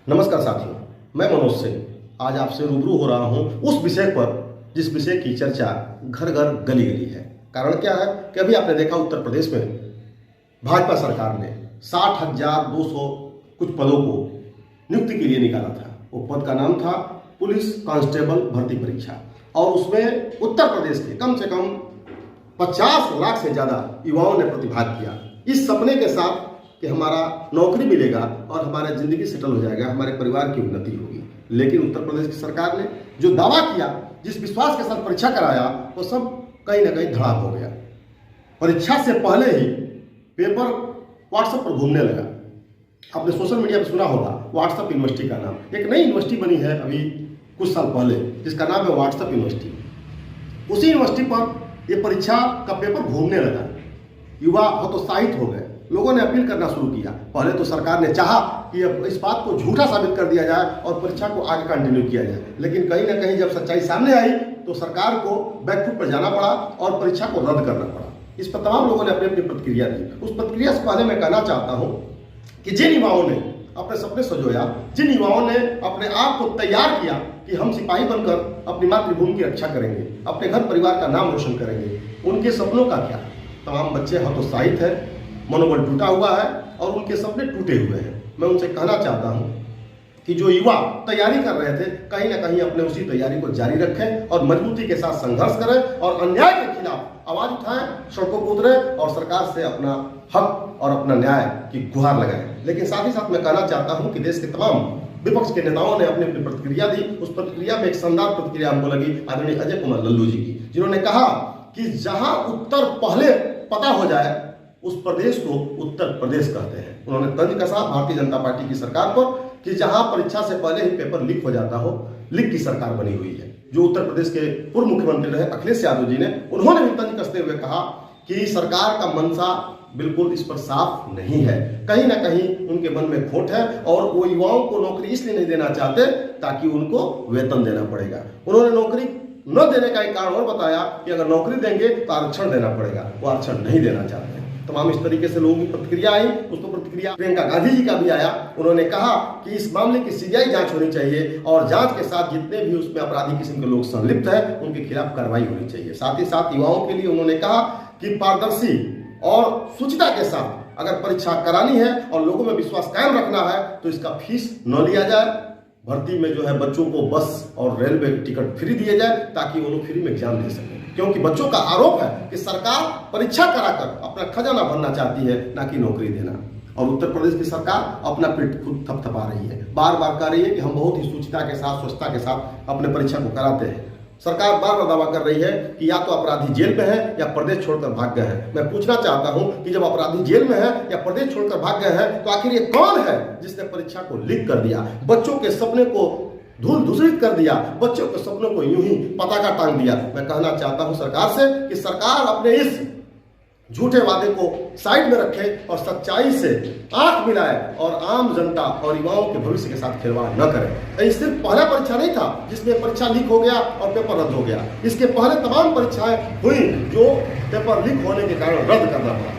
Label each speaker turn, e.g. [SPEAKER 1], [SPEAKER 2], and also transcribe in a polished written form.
[SPEAKER 1] नमस्कार साथियों, मैं मनोज सिंह आज आपसे रूबरू हो रहा हूं उस विषय पर जिस विषय की चर्चा घर घर गली गली है। कारण क्या है कि अभी आपने देखा उत्तर प्रदेश में भाजपा सरकार ने 60,200 कुछ पदों को नियुक्ति के लिए निकाला था। वो पद का नाम था पुलिस कांस्टेबल भर्ती परीक्षा और उसमें उत्तर प्रदेश के कम से कम 50 लाख से ज़्यादा युवाओं ने प्रतिभाग किया इस सपने के साथ कि हमारा नौकरी मिलेगा और हमारी ज़िंदगी सेटल हो जाएगा, हमारे परिवार की उन्नति होगी। लेकिन उत्तर प्रदेश की सरकार ने जो दावा किया, जिस विश्वास के साथ परीक्षा कराया, वो सब कहीं ना कहीं धड़ाक हो गया। परीक्षा से पहले ही पेपर व्हाट्सएप पर घूमने लगा। आपने सोशल मीडिया पर सुना होगा व्हाट्सएप यूनिवर्सिटी का नाम। एक नई यूनिवर्सिटी बनी है अभी कुछ साल पहले जिसका नाम है व्हाट्सएप यूनिवर्सिटी। उसी यूनिवर्सिटी पर ये परीक्षा का पेपर घूमने लगा। युवा हतोत्साहित हो गए। लोगों ने अपील करना शुरू किया। पहले तो सरकार ने चाहा कि इस बात को झूठा साबित कर दिया जाए और परीक्षा को आगे कंटिन्यू किया जाए, लेकिन कहीं ना कहीं जब सच्चाई सामने आई तो सरकार को बैकफुट पर जाना पड़ा और परीक्षा को रद्द करना पड़ा। इस पर तमाम लोगों ने अपनी अपनी प्रतिक्रिया दी। उस प्रतिक्रिया से पहले मैं कहना चाहता हूँ कि जिन युवाओं ने अपने सपने संजोया, जिन युवाओं ने अपने आप को तैयार किया कि हम सिपाही बनकर अपनी मातृभूमि की रक्षा करेंगे, अपने घर परिवार का नाम रोशन करेंगे, उनके सपनों का क्या? तमाम बच्चे हतोत्साहित हैं, मनोबल टूटा हुआ है और उनके सपने टूटे हुए हैं। मैं उनसे कहना चाहता हूं कि जो युवा तैयारी कर रहे थे कहीं ना कहीं अपने उसी तैयारी को जारी रखें और मजबूती के साथ संघर्ष करें और अन्याय के खिलाफ आवाज उठाएं, सड़कों पर उतरें और सरकार से अपना हक और अपना न्याय की गुहार लगाएं। लेकिन साथ ही साथ मैं कहना चाहता हूं कि देश के तमाम विपक्ष के नेताओं ने अपनी अपनी प्रतिक्रिया दी। उस प्रतिक्रिया में एक शानदार प्रतिक्रिया हमको लगी आदरणीय अजय कुमार लल्लू जी की, जिन्होंने कहा कि जहां उत्तर पहले पता हो जाए उस प्रदेश को उत्तर प्रदेश कहते हैं। उन्होंने तंज कसा भारतीय जनता पार्टी की सरकार पर कि जहां परीक्षा से पहले ही पेपर लीक हो जाता हो, लीक की सरकार बनी हुई है। जो उत्तर प्रदेश के पूर्व मुख्यमंत्री रहे अखिलेश यादव जी ने, उन्होंने भी तंज कसते हुए कहा कि सरकार का मंशा बिल्कुल इस पर साफ नहीं है, कहीं ना कहीं उनके मन में खोट है और वो युवाओं को नौकरी इसलिए नहीं देना चाहते ताकि उनको वेतन देना पड़ेगा। उन्होंने नौकरी न देने का एक कारण और बताया कि अगर नौकरी देंगे तो आरक्षण देना पड़ेगा, वो आरक्षण नहीं देना चाहते। तमाम इस तरीके से लोगों की प्रतिक्रिया आई। उसको प्रतिक्रिया प्रियंका गांधी जी का भी आया। उन्होंने कहा कि इस मामले की सीबीआई जांच होनी चाहिए और जांच के साथ जितने भी उसमें अपराधी किस्म के लोग संलिप्त हैं उनके खिलाफ कार्रवाई होनी चाहिए। साथ ही साथ युवाओं के लिए उन्होंने कहा कि पारदर्शी और शुचिता के साथ अगर परीक्षा करानी है और लोगों में विश्वास कायम रखना है तो इसका फीस न लिया जाए। भर्ती में जो है बच्चों को बस और रेलवे टिकट फ्री दिए जाए ताकि वो लोग फ्री में एग्जाम दे सकें, क्योंकि बच्चों का आरोप है कि सरकार परीक्षा कराकर अपना खजाना भरना चाहती है, ना कि नौकरी देना। और उत्तर प्रदेश की सरकार अपना पेट खुद थपथपा रही है, बार बार कह रही है कि हम बहुत ही शुचिता के साथ स्वच्छता के साथ अपने परीक्षा को कराते हैं। सरकार बार बार दावा कर रही है कि या तो अपराधी जेल में है या प्रदेश छोड़कर भाग गए हैं। मैं पूछना चाहता हूं कि जब अपराधी जेल में है या प्रदेश छोड़कर भाग गए हैं तो आखिर ये कौन है जिसने परीक्षा को लीक कर दिया, बच्चों के सपने को धूल धूसरित कर दिया, बच्चों के सपनों को यूं ही पताका टांग दिया। मैं कहना चाहता हूं सरकार से कि सरकार अपने इस झूठे वादे को साइड में रखे और सच्चाई से आंख मिलाए और आम जनता और युवाओं के भविष्य के साथ खिलवाड़ न करे। ये सिर्फ पहला परीक्षा नहीं था जिसमें परीक्षा लीक हो गया और पेपर रद्द हो गया। इसके पहले तमाम परीक्षाएं हुई जो पेपर लीक होने के कारण रद्द करना पड़ा।